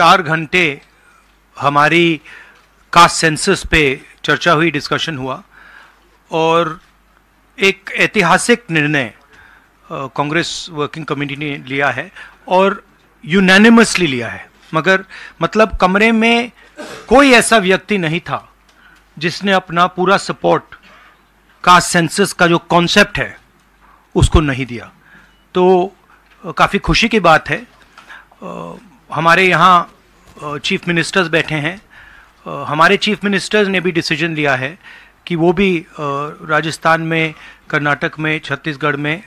4 घंटे हमारी caste census पे चर्चा हुई, डिस्कशन हुआ और एक ऐतिहासिक निर्णय कांग्रेस वर्किंग कमेटी ने लिया है और यूनानिमसली लिया है। मगर मतलब कमरे में कोई ऐसा व्यक्ति नहीं था जिसने अपना पूरा सपोर्ट कास्ट सेंसस का जो कॉन्सेप्ट है उसको नहीं दिया। तो काफ़ी खुशी की बात है। हमारे यहाँ चीफ मिनिस्टर्स बैठे हैं, हमारे चीफ मिनिस्टर्स ने भी डिसीजन लिया है कि वो भी राजस्थान में, कर्नाटक में, छत्तीसगढ़ में,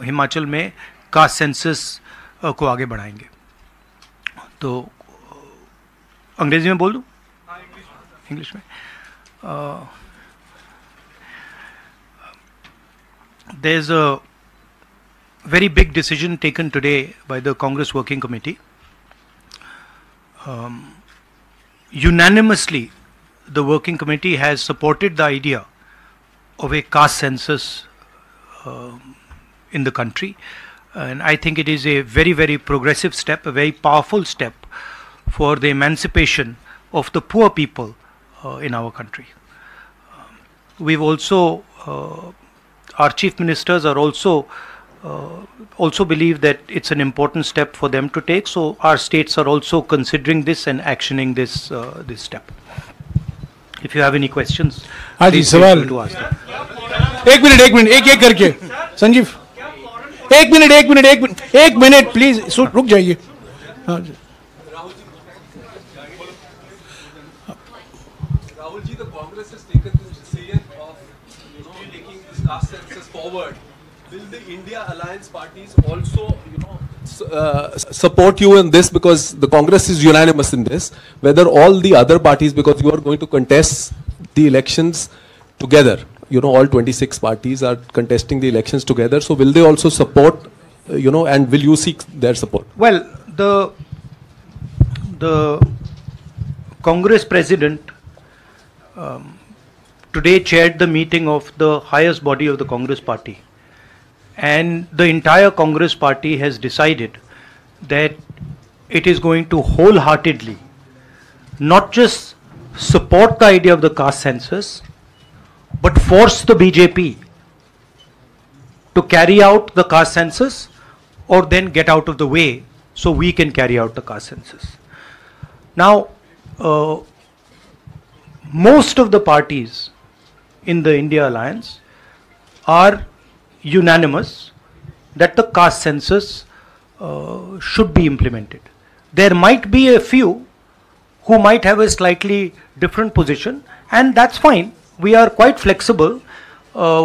हिमाचल में कास्ट सेंसस को आगे बढ़ाएंगे। तो अंग्रेजी में बोल दूँ? इंग्लिश में। There's a very big decision taken today by the Congress Working Committee. Unanimously, the Working Committee has supported the idea of a caste census in the country, and I think it is a very, very progressive step, a very powerful step for the emancipation of the poor people in our country. We've also our chief ministers are also believe that it's an important step for them to take. So our states are also considering this and actioning this this step. If you have any questions, please feel free to ask them. एक minute एक करके संजीव, एक minute please रुक जाइए। Rahul ji, the Congress has taken the decision of taking this caste census forward. Will the India Alliance parties also, support you in this, because the Congress is unanimous in this? Whether all the other parties, because you are going to contest the elections together, all 26 parties are contesting the elections together. So will they also support, and will you seek their support? Well, the Congress president today chaired the meeting of the highest body of the Congress party, and the entire Congress party has decided that it is going to wholeheartedly not just support the idea of the caste census, but force the BJP to carry out the caste census or then get out of the way so we can carry out the caste census. Now, most of the parties in the India Alliance are unanimous that the caste census should be implemented. There might be a few who might have a slightly different position, and that's fine. We are quite flexible.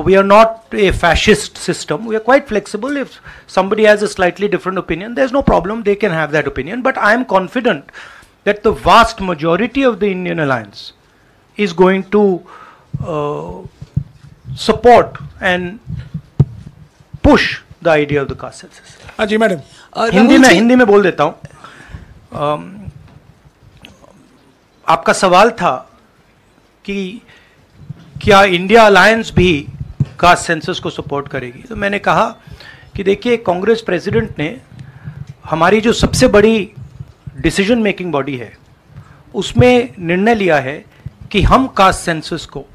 We are not a fascist system. We are quite flexible. If somebody has a slightly different opinion, there's no problem. They can have that opinion. But I am confident that the vast majority of the Indian Alliance is going to support and push the idea of the caste census. हाँ जी madam, Hindi में बोल देता हूँ। आपका सवाल था कि क्या इंडिया अलायंस भी कास्ट सेंसस को सपोर्ट करेगी, तो मैंने कहा कि देखिए, कांग्रेस प्रेसिडेंट ने हमारी जो सबसे बड़ी डिसीजन मेकिंग बॉडी है उसमें निर्णय लिया है कि हम कास्ट सेंसस को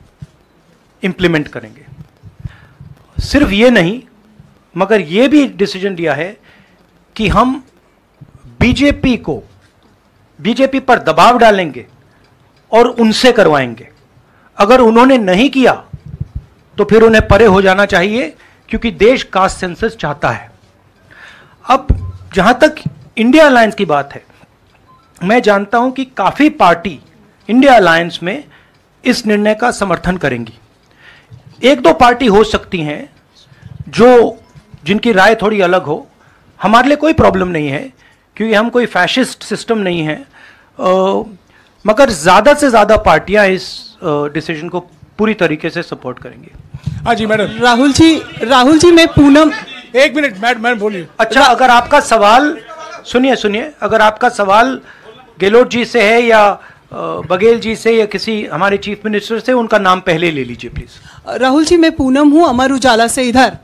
इम्प्लीमेंट करेंगे। सिर्फ ये नहीं, मगर ये भी डिसीजन लिया है कि हम बीजेपी पर दबाव डालेंगे और उनसे करवाएंगे। अगर उन्होंने नहीं किया तो फिर उन्हें परे हो जाना चाहिए, क्योंकि देश कास्ट सेंसस चाहता है। अब जहां तक इंडिया अलायंस की बात है, मैं जानता हूं कि काफी पार्टी इंडिया अलायंस में इस निर्णय का समर्थन करेंगी। एक दो पार्टी हो सकती हैं जिनकी राय थोड़ी अलग हो। हमारे लिए कोई प्रॉब्लम नहीं है, क्योंकि हम कोई फैशिस्ट सिस्टम नहीं है, मगर ज्यादा से ज्यादा पार्टियां इस डिसीजन को पूरी तरीके से सपोर्ट करेंगी। हाँ जी मैडम। राहुल जी मैं पूनम, एक मिनट मैडम बोलिए। अच्छा, अगर आपका सवाल सुनिए, अगर आपका सवाल गहलोत जी से है या बघेल जी से या किसी हमारे चीफ मिनिस्टर से, उनका नाम पहले ले लीजिए प्लीज। राहुल जी मैं पूनम हूँ, अमर उजाला से। इधर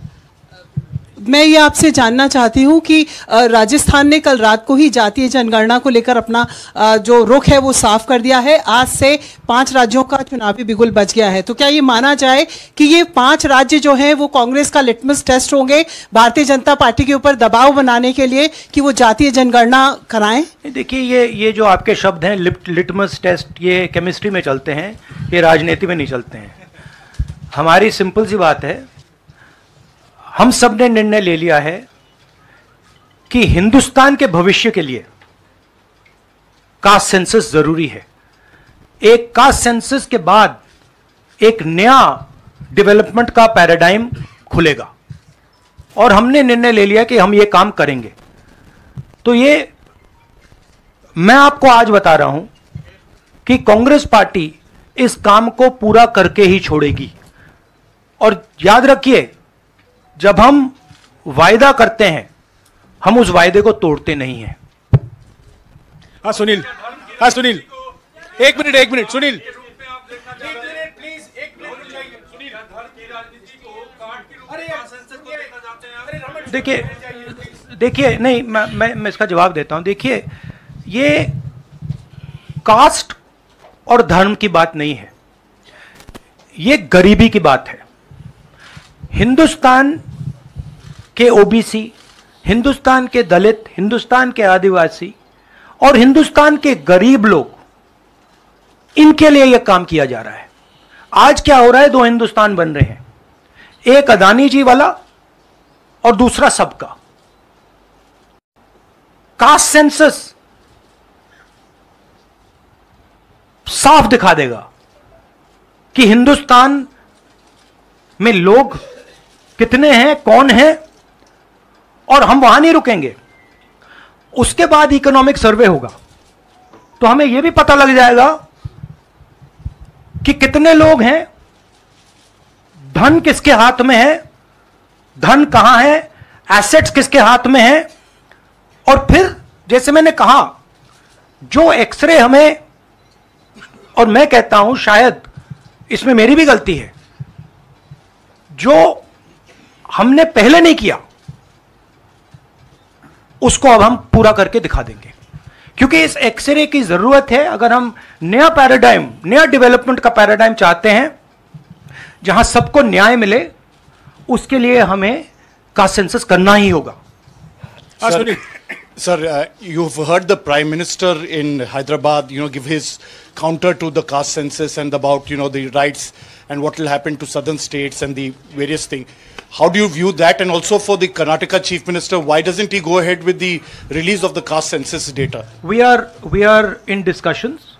मैं ये आपसे जानना चाहती हूँ कि राजस्थान ने कल रात को ही जातीय जनगणना को लेकर अपना जो रुख है वो साफ कर दिया है। आज से 5 राज्यों का चुनावी बिगुल बच गया है। तो क्या ये माना जाए कि ये 5 राज्य जो हैं वो कांग्रेस का लिटमस टेस्ट होंगे भारतीय जनता पार्टी के ऊपर दबाव बनाने के लिए कि वो जातीय जनगणना कराएं? देखिए, ये जो आपके शब्द हैं लिटमस टेस्ट, ये केमिस्ट्री में चलते हैं, ये राजनीति में नहीं चलते हैं। हमारी सिंपल सी बात है, हम सब ने निर्णय ले लिया है कि हिंदुस्तान के भविष्य के लिए कास्ट सेंसस जरूरी है। एक कास्ट सेंसस के बाद एक नया डेवलपमेंट का पैराडाइम खुलेगा और हमने निर्णय ले लिया कि हम ये काम करेंगे। तो ये मैं आपको आज बता रहा हूं कि कांग्रेस पार्टी इस काम को पूरा करके ही छोड़ेगी। और याद रखिए, जब हम वायदा करते हैं हम उस वायदे को तोड़ते नहीं हैं। हाँ सुनील, एक मिनट सुनील, देखिए नहीं, मैं इसका जवाब देता हूं। देखिए, ये कास्ट और धर्म की बात नहीं है, ये गरीबी की बात है। हिंदुस्तान के ओबीसी, हिंदुस्तान के दलित, हिंदुस्तान के आदिवासी और हिंदुस्तान के गरीब लोग, इनके लिए यह काम किया जा रहा है। आज क्या हो रहा है, 2 हिंदुस्तान बन रहे हैं, एक अदानी जी वाला और दूसरा सबका। कास्ट सेंसस साफ दिखा देगा कि हिंदुस्तान में लोग कितने हैं, कौन है, और हम वहां नहीं रुकेंगे। उसके बाद इकोनॉमिक सर्वे होगा तो हमें यह भी पता लग जाएगा कि कितने लोग हैं, धन किसके हाथ में है, धन कहां है, एसेट्स किसके हाथ में है। और फिर जैसे मैंने कहा, जो एक्सरे हमें, और मैं कहता हूं शायद इसमें मेरी भी गलती है, जो हमने पहले नहीं किया उसको अब हम पूरा करके दिखा देंगे, क्योंकि इस एक्सरे की जरूरत है। अगर हम नया पैराडाइम, नया डेवलपमेंट का पैराडाइम चाहते हैं जहां सबको न्याय मिले, उसके लिए हमें कास्ट सेंसस करना ही होगा। Sir, you've heard the Prime Minister in Hyderabad, give his counter to the caste census and about, the rights and what will happen to southern states and the various things. How do you view that? And also for the Karnataka Chief Minister, why doesn't he go ahead with the release of the caste census data? We are in discussions.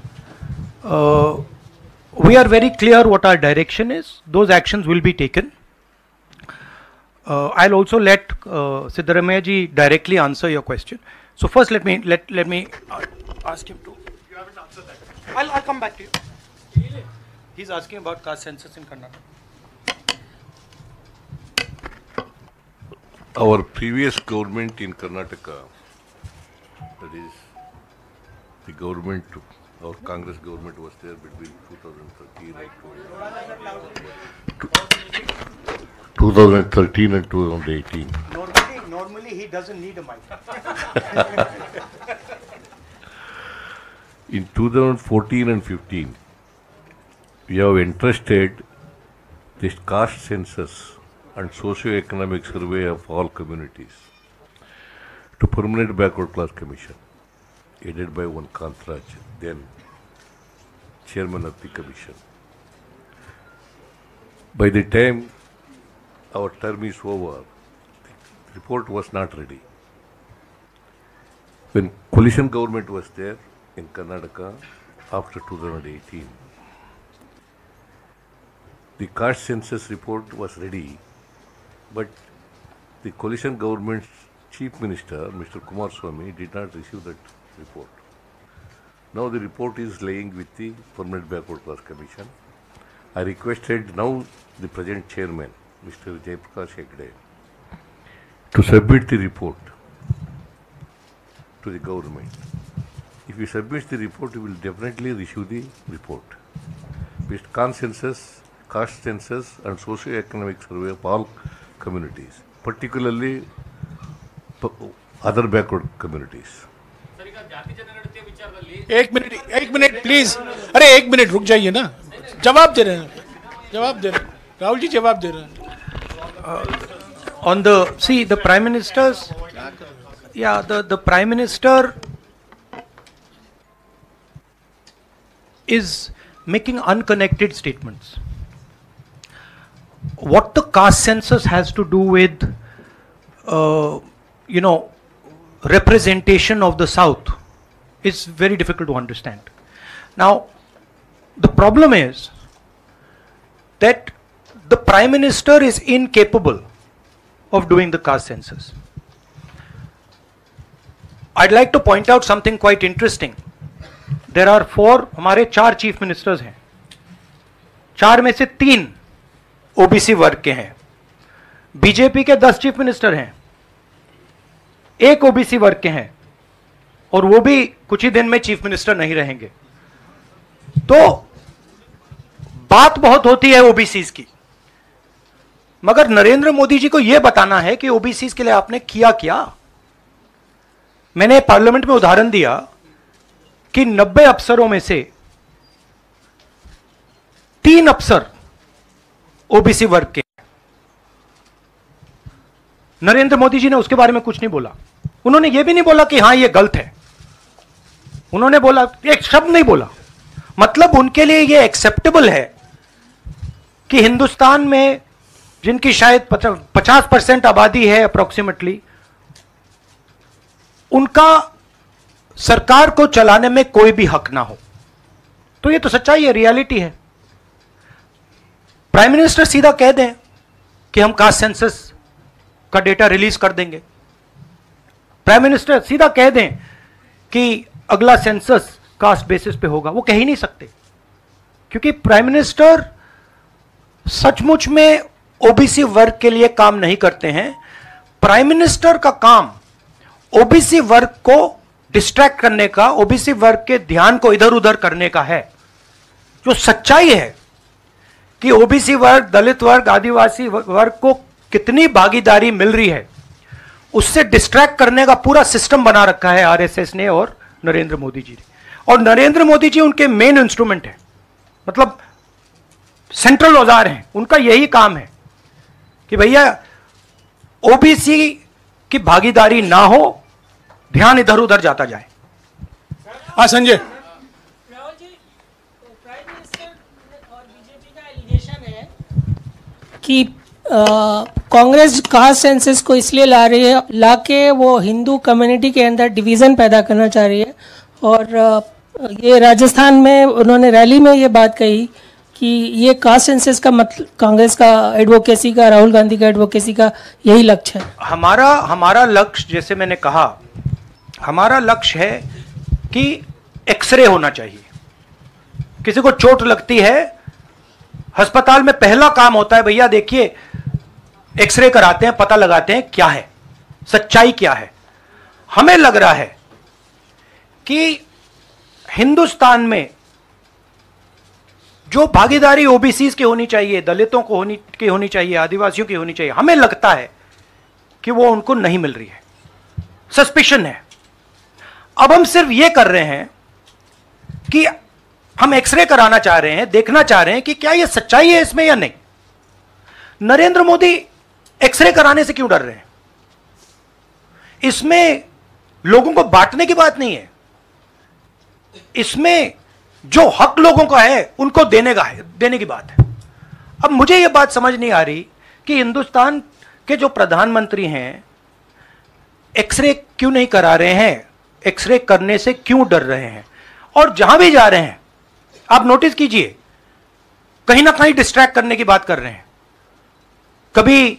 We are very clear what our direction is. Those actions will be taken. I'll also let Siddaramaiah ji directly answer your question. So first, let me ask him to. You haven't answered that. I'll come back to you. He's asking about caste census in Karnataka. Our previous government in Karnataka, that is, the government, our Congress government was there between 2013 and 2018. Normally he doesn't need a mic. In 2014 and 15, we have entrusted this caste census and socio-economic survey of all communities to Permanent Backward Class Commission, headed by one Kantraj, then chairman of the commission. By the time our term is over, the report was not ready. When coalition government was there in Karnataka after 2018, the caste census report was ready, but the coalition government's chief minister, Mr. Kumaraswamy, did not receive that report. Now the report is lying with the Permanent Backward Class Commission. I requested now the present chairman, Mr. Jaiprakash Hegde, to submit the report to the government. If he submits the report, he will definitely issue the report. With caste census and socio-economic survey of all communities particularly other backward communities. एक minute please, अरे एक minute रुक जाइए ना, जवाब दे रहे हैं राहुल जी, जवाब दे रहे हैं. On the, see, the Prime Minister's, yeah, the Prime Minister is making unconnected statements. What the caste census has to do with, representation of the South is very difficult to understand. Now, the problem is that the Prime Minister is incapable of doing the caste census. I'd like to point out something quite interesting. There are 4, हमारे 4 chief ministers हैं, 4 में से 3 OBC वर्ग के हैं. BJP के 10 chief minister हैं, 1 OBC वर्ग के हैं, और वो भी कुछ ही दिन में चीफ मिनिस्टर नहीं रहेंगे. तो बात बहुत होती है ओबीसीज की, मगर नरेंद्र मोदी जी को यह बताना है कि ओबीसीज के लिए आपने किया क्या. मैंने पार्लियामेंट में उदाहरण दिया कि 90 अफसरों में से 3 अफसर ओबीसी वर्ग के. नरेंद्र मोदी जी ने उसके बारे में कुछ नहीं बोला. उन्होंने यह भी नहीं बोला कि हां यह गलत है. उन्होंने बोला, एक शब्द नहीं बोला. मतलब उनके लिए यह एक्सेप्टेबल है कि हिंदुस्तान में जिनकी शायद 50% आबादी है अप्रोक्सीमेटली, उनका सरकार को चलाने में कोई भी हक ना हो. तो यह तो सच्चाई है, रियलिटी है. प्राइम मिनिस्टर सीधा कह दें कि हम कास्ट सेंसस का डेटा रिलीज कर देंगे. प्राइम मिनिस्टर सीधा कह दें कि अगला सेंसस कास्ट बेसिस पे होगा. वो कह ही नहीं सकते, क्योंकि प्राइम मिनिस्टर सचमुच में ओबीसी वर्ग के लिए काम नहीं करते हैं. प्राइम मिनिस्टर का काम ओबीसी वर्ग को डिस्ट्रैक्ट करने का, ओबीसी वर्ग के ध्यान को इधर उधर करने का है. जो सच्चाई है कि ओबीसी वर्ग, दलित वर्ग, आदिवासी वर्ग को कितनी भागीदारी मिल रही है, उससे डिस्ट्रैक्ट करने का पूरा सिस्टम बना रखा है आरएसएस ने और नरेंद्र मोदी जी ने. और नरेंद्र मोदी जी उनके मेन इंस्ट्रूमेंट है, मतलब सेंट्रल औजार हैं. उनका यही काम है कि भैया ओबीसी की भागीदारी ना हो, ध्यान इधर उधर जाता जाए. हाँ संजय. राहुल जी, प्राइम मिनिस्टर और बीजेपी का एलिगेशन है कि कांग्रेस कास्ट सेंसस को इसलिए ला रही है, लाके वो हिंदू कम्युनिटी के अंदर डिवीज़न पैदा करना चाह रही है. और ये राजस्थान में उन्होंने रैली में ये बात कही कि ये कास्ट सेंसस का मतलब कांग्रेस का एडवोकेसी का, राहुल गांधी का एडवोकेसी का यही लक्ष्य है. हमारा लक्ष्य, जैसे मैंने कहा, हमारा लक्ष्य है कि एक्सरे होना चाहिए. किसी को चोट लगती है, अस्पताल में पहला काम होता है, भैया देखिए एक्सरे कराते हैं, पता लगाते हैं क्या है, सच्चाई क्या है. हमें लग रहा है कि हिंदुस्तान में जो भागीदारी ओबीसी की होनी चाहिए, दलितों को होनी चाहिए, आदिवासियों की होनी चाहिए, हमें लगता है कि वो उनको नहीं मिल रही है. सस्पिशन है. अब हम सिर्फ ये कर रहे हैं कि हम एक्सरे कराना चाह रहे हैं, देखना चाह रहे हैं कि क्या ये सच्चाई है इसमें या नहीं. नरेंद्र मोदी एक्सरे कराने से क्यों डर रहे हैं? इसमें लोगों को बांटने की बात नहीं है. इसमें जो हक लोगों का है उनको देने की बात है. अब मुझे यह बात समझ नहीं आ रही कि हिंदुस्तान के जो प्रधानमंत्री हैं एक्सरे क्यों नहीं करा रहे हैं, एक्सरे करने से क्यों डर रहे हैं. और जहां भी जा रहे हैं आप नोटिस कीजिए, कहीं ना कहीं डिस्ट्रैक्ट करने की बात कर रहे हैं. कभी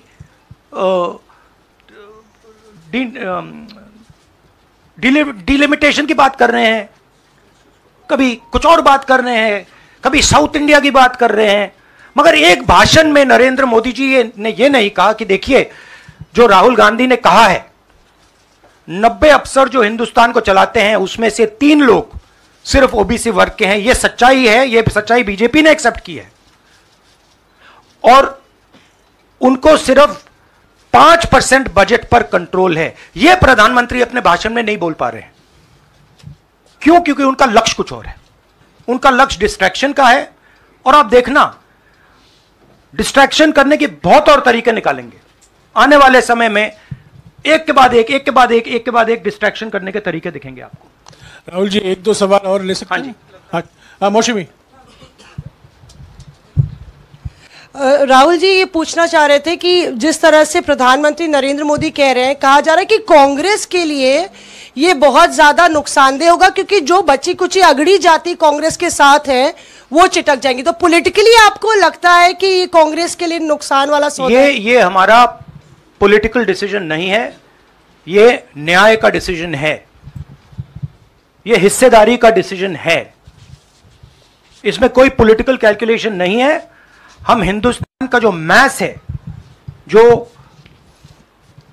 डिलिमिटेशन की बात कर रहे हैं, कभी कुछ और बात कर रहे हैं, कभी साउथ इंडिया की बात कर रहे हैं. मगर एक भाषण में नरेंद्र मोदी जी ने यह नहीं कहा कि देखिए जो राहुल गांधी ने कहा है 90 अफसर जो हिंदुस्तान को चलाते हैं उसमें से 3 लोग सिर्फ ओबीसी वर्ग के हैं. यह सच्चाई है, यह सच्चाई बीजेपी ने एक्सेप्ट की है. और उनको सिर्फ 5% बजट पर कंट्रोल है। यह प्रधानमंत्री अपने भाषण में नहीं बोल पा रहे हैं। क्यों? क्योंकि उनका लक्ष्य कुछ और है। उनका लक्ष्य डिस्ट्रैक्शन का है। और आप देखना, डिस्ट्रैक्शन करने के बहुत और तरीके निकालेंगे आने वाले समय में। एक के बाद एक, एक के बाद एक, एक के बाद एक डिस्ट्रैक्शन करने के तरीके दिखेंगे आपको। राहुल जी, एक दो सवाल और ले सकते हैं? हाँ जी, हाँ मौसमी। राहुल जी, ये पूछना चाह रहे थे कि जिस तरह से प्रधानमंत्री नरेंद्र मोदी कह रहे हैं, कहा जा रहा है कि कांग्रेस के लिए ये बहुत ज्यादा नुकसानदेह होगा, क्योंकि जो बची कुची अगड़ी जाति कांग्रेस के साथ है वो चिटक जाएंगी। तो पॉलिटिकली आपको लगता है कि ये कांग्रेस के लिए नुकसान वाला सौदा है? ये हमारा पॉलिटिकल डिसीजन नहीं है, ये न्याय का डिसीजन है, ये हिस्सेदारी का डिसीजन है। इसमें कोई पॉलिटिकल कैलकुलेशन नहीं है। हम हिंदुस्तान का जो मैस है, जो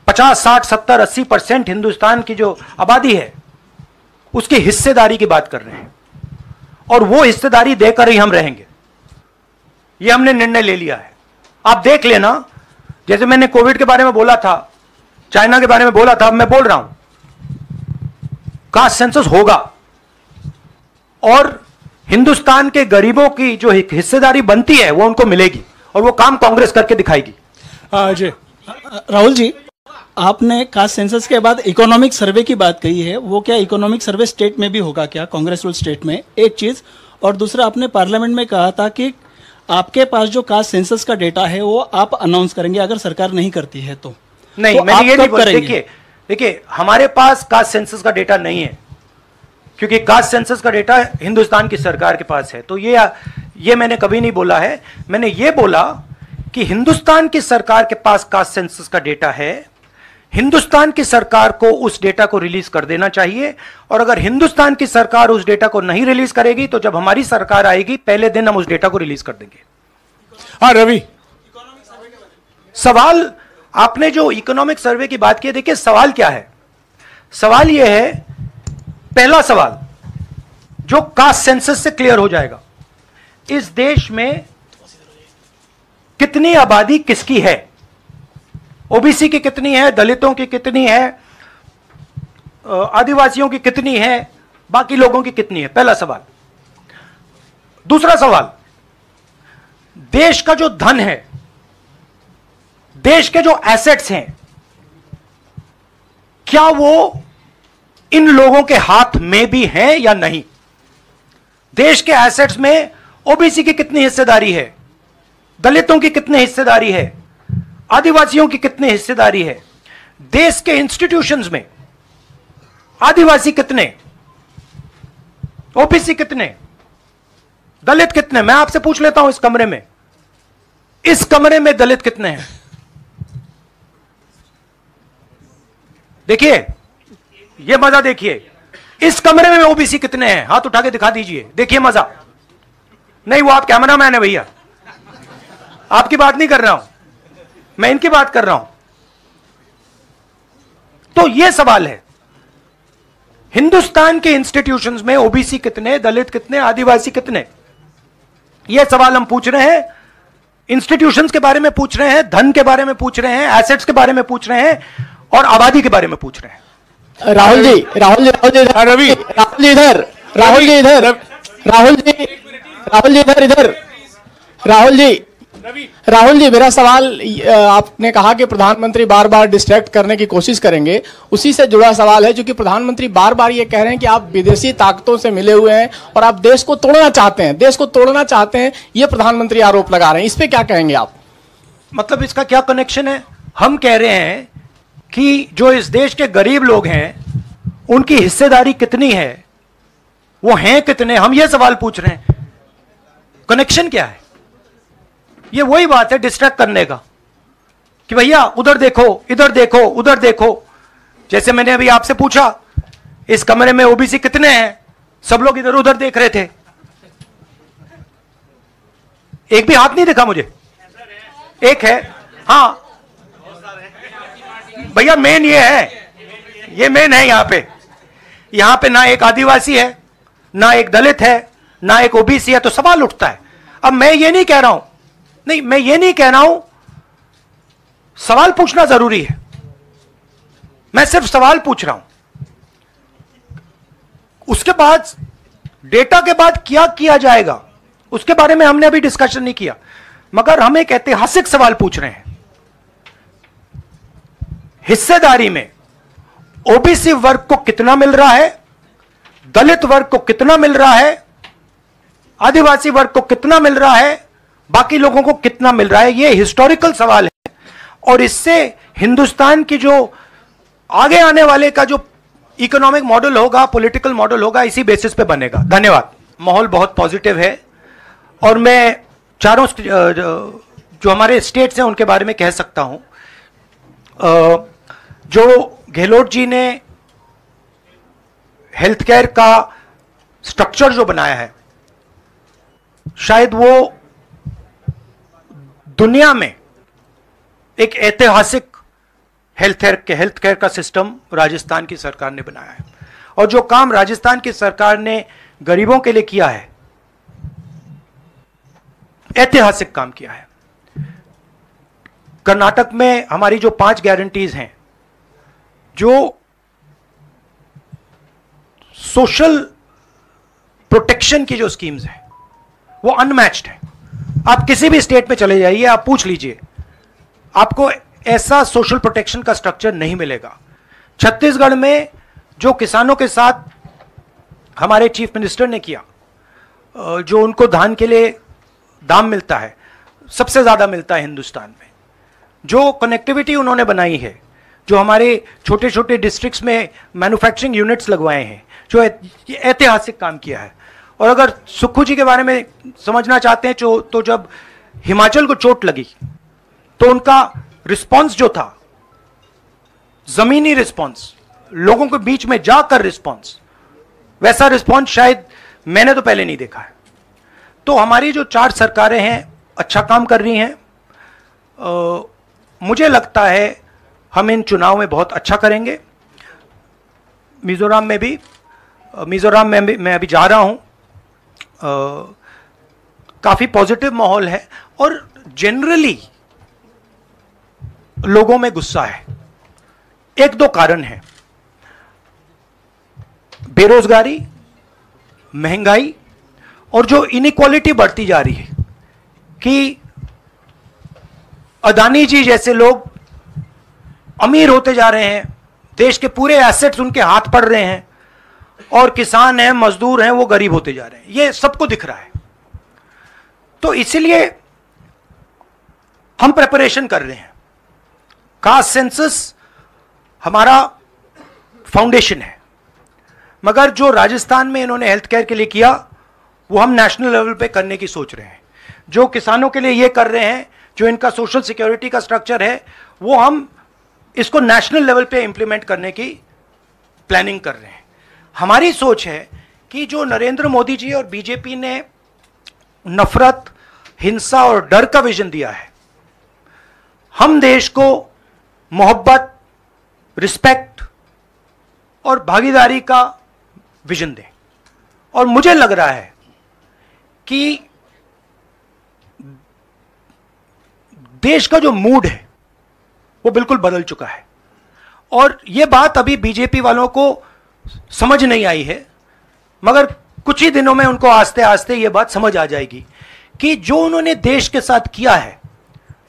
50, 60, 70, 80% हिंदुस्तान की जो आबादी है, उसकी हिस्सेदारी की बात कर रहे हैं। और वो हिस्सेदारी देकर ही हम रहेंगे। ये हमने निर्णय ले लिया है। आप देख लेना, जैसे मैंने कोविड के बारे में बोला था, चाइना के बारे में बोला था, अब मैं बोल रहा हूं, कास्ट सेंसस होगा और हिंदुस्तान के गरीबों की जो हिस्सेदारी बनती है वो उनको मिलेगी, और वो काम कांग्रेस करके दिखाएगी। अजय। राहुल जी, आपने कास्ट सेंसस के बाद इकोनॉमिक सर्वे की बात कही है, वो क्या इकोनॉमिक सर्वे स्टेट में भी होगा क्या, कांग्रेस रूल स्टेट में? एक चीज। और दूसरा, आपने पार्लियामेंट में कहा था कि आपके पास जो कास्ट सेंसस का डेटा है वो आप अनाउंस करेंगे अगर सरकार नहीं करती है तो। नहीं, तो मैंने ये नहीं बोला। करेंगे? देखिए, हमारे पास कास्ट सेंसस का डेटा नहीं है, क्योंकि कास्ट सेंसस का डेटा हिंदुस्तान की सरकार के पास है। तो ये मैंने कभी नहीं बोला है। मैंने ये बोला कि हिंदुस्तान की सरकार के पास कास्ट सेंसस का डेटा है, हिंदुस्तान की सरकार को उस डेटा को रिलीज कर देना चाहिए। और अगर हिंदुस्तान की सरकार उस डेटा को नहीं रिलीज करेगी तो जब हमारी सरकार आएगी पहले दिन हम उस डेटा को रिलीज कर देंगे। हाँ रवि। सवाल, आपने जो इकोनॉमिक सर्वे की बात की है, देखिए सवाल क्या है। सवाल यह है, पहला सवाल जो कास्ट सेंसस से क्लियर हो जाएगा, इस देश में कितनी आबादी किसकी है, ओबीसी की कितनी है, दलितों की कितनी है, आदिवासियों की कितनी है, बाकी लोगों की कितनी है, पहला सवाल। दूसरा सवाल, देश का जो धन है, देश के जो एसेट्स हैं, क्या वो इन लोगों के हाथ में भी हैं या नहीं? देश के एसेट्स में ओबीसी की कितनी हिस्सेदारी है, दलितों की कितनी हिस्सेदारी है, आदिवासियों की कितनी हिस्सेदारी है, देश के इंस्टीट्यूशंस में आदिवासी कितने, ओबीसी कितने, दलित कितने? मैं आपसे पूछ लेता हूं, इस कमरे में दलित कितने हैं? देखिए, ये मजा देखिए, इस कमरे में ओबीसी कितने हैं? हाथ उठा के दिखा दीजिए, देखिए मजा। नहीं, वो आप कैमरामैन है भैया, आपकी बात नहीं कर रहा हूं मैं, इनकी बात कर रहा हूं। तो यह सवाल है, हिंदुस्तान के इंस्टीट्यूशंस में ओबीसी कितने, दलित कितने, आदिवासी कितने? यह सवाल हम पूछ रहे हैं। इंस्टीट्यूशंस के बारे में पूछ रहे हैं, धन के बारे में पूछ रहे हैं, एसेट्स के बारे में पूछ रहे हैं, और आबादी के बारे में पूछ रहे हैं। राहुल जी रवि, राहुल जी इधर, राहुल जी मेरा सवाल, आपने कहा कि प्रधानमंत्री बार बार डिस्ट्रैक्ट करने की कोशिश करेंगे, उसी से जुड़ा सवाल है, क्योंकि प्रधानमंत्री बार बार ये कह रहे हैं कि आप विदेशी ताकतों से मिले हुए हैं और आप देश को तोड़ना चाहते हैं, ये प्रधानमंत्री आरोप लगा रहे हैं, इस पे क्या कहेंगे आप? मतलब इसका क्या कनेक्शन है? हम कह रहे हैं कि जो इस देश के गरीब लोग हैं उनकी हिस्सेदारी कितनी है, वो हैं कितने, हम ये सवाल पूछ रहे हैं। कनेक्शन क्या है? ये वही बात है डिस्ट्रैक्ट करने का, कि भैया उधर देखो, इधर देखो, उधर देखो। जैसे मैंने अभी आपसे पूछा, इस कमरे में ओबीसी कितने हैं, सब लोग इधर उधर देख रहे थे, एक भी हाथ नहीं दिखा मुझे। एक है, हाँ भैया, मेन ये है, ये मेन है। यहां पे ना एक आदिवासी है, ना एक दलित है, ना एक ओबीसी है, तो सवाल उठता है। अब मैं ये नहीं कह रहा हूं सवाल पूछना जरूरी है। मैं सिर्फ सवाल पूछ रहा हूं, उसके बाद डेटा के बाद क्या किया जाएगा उसके बारे में हमने अभी डिस्कशन नहीं किया, मगर हम एक ऐतिहासिक सवाल पूछ रहे हैं। हिस्सेदारी में ओबीसी वर्ग को कितना मिल रहा है, दलित वर्ग को कितना मिल रहा है, आदिवासी वर्ग को कितना मिल रहा है, बाकी लोगों को कितना मिल रहा है, यह हिस्टोरिकल सवाल है। और इससे हिंदुस्तान की जो आगे आने वाले का जो इकोनॉमिक मॉडल होगा, पॉलिटिकल मॉडल होगा, इसी बेसिस पे बनेगा। धन्यवाद। माहौल बहुत पॉजिटिव है और मैं चारों जो हमारे स्टेट्स हैं उनके बारे में कह सकता हूं। जो गहलोत जी ने हेल्थ केयर का स्ट्रक्चर जो बनाया है, शायद वो दुनिया में एक ऐतिहासिक हेल्थ केयर का सिस्टम राजस्थान की सरकार ने बनाया है। और जो काम राजस्थान की सरकार ने गरीबों के लिए किया है, ऐतिहासिक काम किया है। कर्नाटक में हमारी जो 5 गारंटीज हैं, जो सोशल प्रोटेक्शन की जो स्कीम्स हैं, वो अनमैच्ड है। आप किसी भी स्टेट में चले जाइए, आप पूछ लीजिए, आपको ऐसा सोशल प्रोटेक्शन का स्ट्रक्चर नहीं मिलेगा। छत्तीसगढ़ में जो किसानों के साथ हमारे चीफ मिनिस्टर ने किया, जो उनको धान के लिए दाम मिलता है, सबसे ज्यादा मिलता है हिंदुस्तान में। जो कनेक्टिविटी उन्होंने बनाई है, जो हमारे छोटे छोटे डिस्ट्रिक्ट्स में मैन्युफैक्चरिंग यूनिट्स लगवाए हैं, जो ऐतिहासिक काम किया है। और अगर सुक्खू जी के बारे में समझना चाहते हैं तो जब हिमाचल को चोट लगी तो उनका रिस्पांस जो था, जमीनी रिस्पांस, लोगों के बीच में जाकर रिस्पांस, वैसा रिस्पांस शायद मैंने तो पहले नहीं देखा है। तो हमारी जो 4 सरकारें हैं अच्छा काम कर रही हैं। मुझे लगता है हम इन चुनाव में बहुत अच्छा करेंगे। मिजोरम में मैं अभी जा रहा हूं, काफी पॉजिटिव माहौल है और जनरली लोगों में गुस्सा है। 1-2 कारण है, बेरोजगारी, महंगाई और जो इनइक्वालिटी बढ़ती जा रही है कि अदानी जी जैसे लोग अमीर होते जा रहे हैं, देश के पूरे एसेट्स उनके हाथ पड़ रहे हैं, और किसान हैं, मजदूर हैं, वो गरीब होते जा रहे हैं। ये सबको दिख रहा है। तो इसलिए हम प्रिपरेशन कर रहे हैं। कास्ट सेंसस हमारा फाउंडेशन है, मगर जो राजस्थान में इन्होंने हेल्थ केयर के लिए किया, वो हम नेशनल लेवल पे करने की सोच रहे हैं। जो किसानों के लिए ये कर रहे हैं, जो इनका सोशल सिक्योरिटी का स्ट्रक्चर है, वो हम इसको नेशनल लेवल पे इंप्लीमेंट करने की प्लानिंग कर रहे हैं। हमारी सोच है कि जो नरेंद्र मोदी जी और बीजेपी ने नफरत, हिंसा और डर का विजन दिया है, हम देश को मोहब्बत, रिस्पेक्ट और भागीदारी का विजन दें। और मुझे लग रहा है कि देश का जो मूड है वो बिल्कुल बदल चुका है। और यह बात अभी बीजेपी वालों को समझ नहीं आई है, मगर कुछ ही दिनों में उनको आस्ते आस्ते यह बात समझ आ जाएगी कि जो उन्होंने देश के साथ किया है,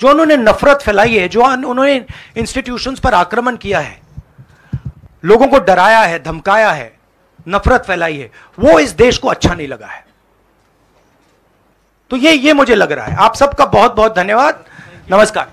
जो उन्होंने नफरत फैलाई है, जो उन्होंने इंस्टीट्यूशंस पर आक्रमण किया है, लोगों को डराया है, धमकाया है, नफरत फैलाई है, वो इस देश को अच्छा नहीं लगा है। तो ये मुझे लग रहा है। आप सबका बहुत बहुत धन्यवाद। नमस्कार।